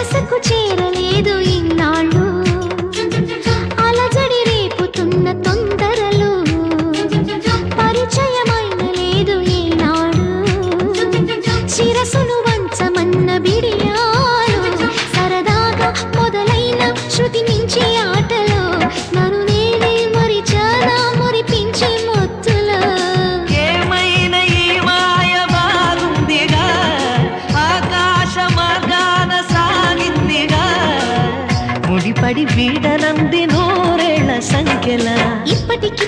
మనసుకు చేరలేదు ఇన్నాళ్ళు అలజడి రేపుతున్న తొందరలు పరిచయమైన లేదు ఈనాడు శిరసును వంచమన్న బిడియాలు సరదాగా మొదలైన శృతి మించి ఆటలో నన్ను నేనే మరిచానా మురిపించే మొత్తులో ఏమైనా ఈ మాయ బాగుందిగా ఆకాశ మార్గాన సాగిందిగా ముడిపడి వీడనంది నూరేళ్ల సంఖ్యల ఇప్పటికి